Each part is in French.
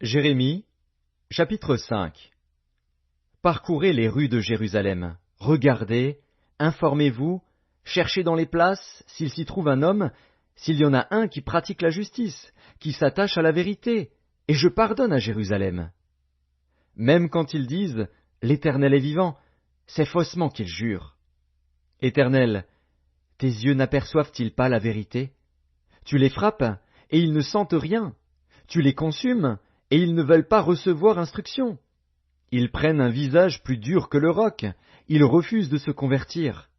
Jérémie, chapitre 5. Parcourez les rues de Jérusalem, regardez, informez-vous, cherchez dans les places s'il s'y trouve un homme, s'il y en a un qui pratique la justice, qui s'attache à la vérité, et je pardonne à Jérusalem. Même quand ils disent « L'Éternel est vivant », c'est faussement qu'ils jurent. Éternel, tes yeux n'aperçoivent-ils pas la vérité? Tu les frappes, et ils ne sentent rien. Tu les consumes, et ils ne veulent pas recevoir instruction. Ils prennent un visage plus dur que le roc, ils refusent de se convertir.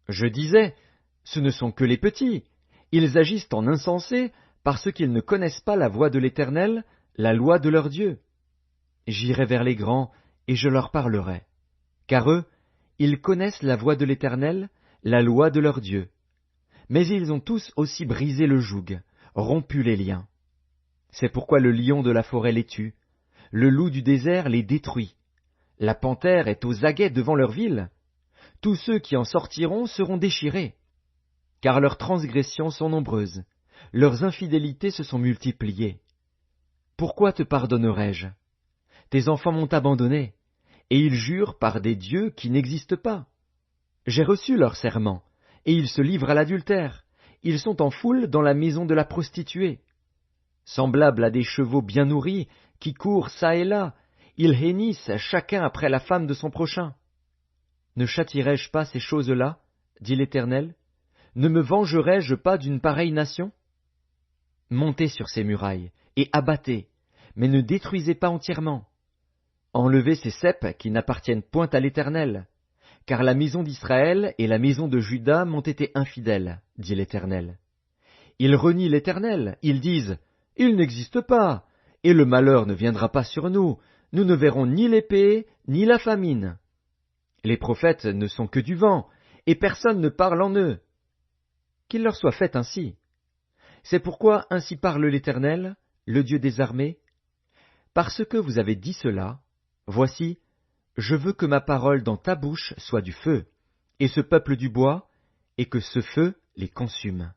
Je disais, ce ne sont que les petits, ils agissent en insensés parce qu'ils ne connaissent pas la voie de l'Éternel, la loi de leur Dieu. J'irai vers les grands, et je leur parlerai. Car eux, ils connaissent la voie de l'Éternel, la loi de leur Dieu. Mais ils ont tous aussi brisé le joug, rompu les liens. C'est pourquoi le lion de la forêt les tue, le loup du désert les détruit. La panthère est aux aguets devant leur ville. Tous ceux qui en sortiront seront déchirés. Car leurs transgressions sont nombreuses, leurs infidélités se sont multipliées. Pourquoi te pardonnerai-je? Tes enfants m'ont abandonné, et ils jurent par des dieux qui n'existent pas. J'ai reçu leur serment, et ils se livrent à l'adultère. Ils sont en foule dans la maison de la prostituée. Semblables à des chevaux bien nourris, qui courent çà et là, ils hennissent chacun après la femme de son prochain. Ne châtierai-je pas ces choses-là, dit l'Éternel? Ne me vengerai-je pas d'une pareille nation? Montez sur ces murailles, et abattez, mais ne détruisez pas entièrement. Enlevez ces ceps qui n'appartiennent point à l'Éternel, car la maison d'Israël et la maison de Juda m'ont été infidèles, dit l'Éternel. Ils renient l'Éternel, ils disent, « Il n'existe pas, et le malheur ne viendra pas sur nous, nous ne verrons ni l'épée, ni la famine. » Les prophètes ne sont que du vent, et personne ne parle en eux. Qu'il leur soit fait ainsi. C'est pourquoi ainsi parle l'Éternel, le Dieu des armées. Parce que vous avez dit cela, voici, je veux que ma parole dans ta bouche soit du feu, et ce peuple du bois, et que ce feu les consume.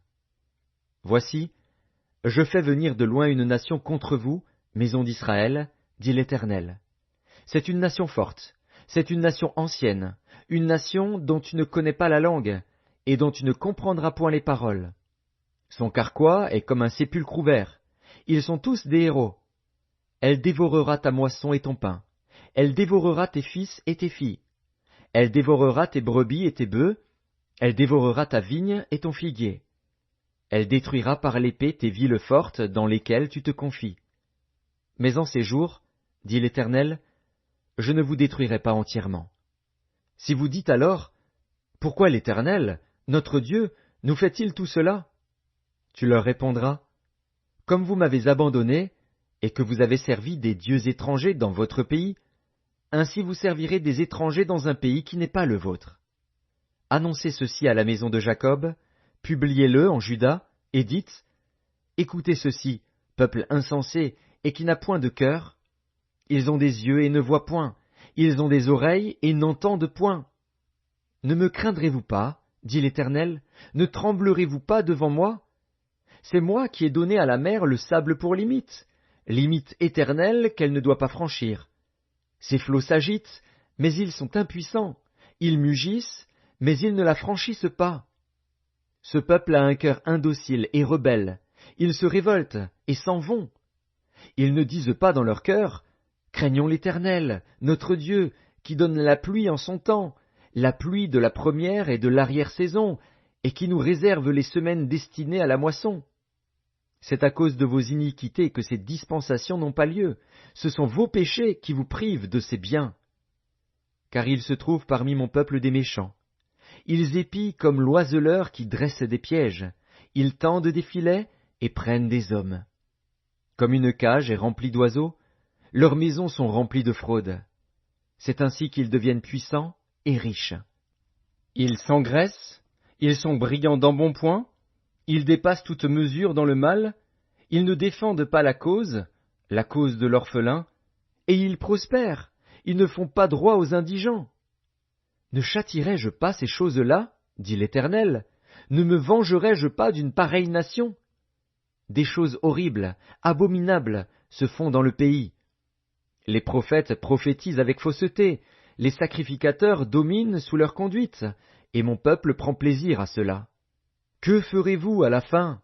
Voici, je fais venir de loin une nation contre vous, maison d'Israël, dit l'Éternel. C'est une nation forte, c'est une nation ancienne, une nation dont tu ne connais pas la langue, et dont tu ne comprendras point les paroles. Son carquois est comme un sépulcre ouvert, ils sont tous des héros. Elle dévorera ta moisson et ton pain, elle dévorera tes fils et tes filles, elle dévorera tes brebis et tes bœufs, elle dévorera ta vigne et ton figuier. Elle détruira par l'épée tes villes fortes dans lesquelles tu te confies. Mais en ces jours, dit l'Éternel, je ne vous détruirai pas entièrement. Si vous dites alors, pourquoi l'Éternel, notre Dieu, nous fait-il tout cela? Tu leur répondras, comme vous m'avez abandonné, et que vous avez servi des dieux étrangers dans votre pays, ainsi vous servirez des étrangers dans un pays qui n'est pas le vôtre. Annoncez ceci à la maison de Jacob, publiez-le en Juda, et dites, écoutez ceci, peuple insensé et qui n'a point de cœur. Ils ont des yeux et ne voient point, ils ont des oreilles et n'entendent point. Ne me craindrez-vous pas, dit l'Éternel, ne tremblerez-vous pas devant moi? C'est moi qui ai donné à la mer le sable pour limite éternelle qu'elle ne doit pas franchir. Ses flots s'agitent, mais ils sont impuissants, ils mugissent, mais ils ne la franchissent pas. Ce peuple a un cœur indocile et rebelle, ils se révoltent et s'en vont. Ils ne disent pas dans leur cœur, craignons l'Éternel, notre Dieu, qui donne la pluie en son temps, la pluie de la première et de l'arrière-saison, et qui nous réserve les semaines destinées à la moisson. C'est à cause de vos iniquités que ces dispensations n'ont pas lieu, ce sont vos péchés qui vous privent de ces biens. Car il se trouve parmi mon peuple des méchants. Ils épient comme l'oiseleur qui dresse des pièges, ils tendent des filets et prennent des hommes. Comme une cage est remplie d'oiseaux, leurs maisons sont remplies de fraude. C'est ainsi qu'ils deviennent puissants et riches. Ils s'engraissent, ils sont brillants d'embonpoint, ils dépassent toute mesure dans le mal, ils ne défendent pas la cause de l'orphelin, et ils prospèrent, ils ne font pas droit aux indigents. Ne châtierai-je pas ces choses-là, dit l'Éternel, ne me vengerai-je pas d'une pareille nation? Des choses horribles, abominables, se font dans le pays. Les prophètes prophétisent avec fausseté, les sacrificateurs dominent sous leur conduite, et mon peuple prend plaisir à cela. Que ferez-vous à la fin?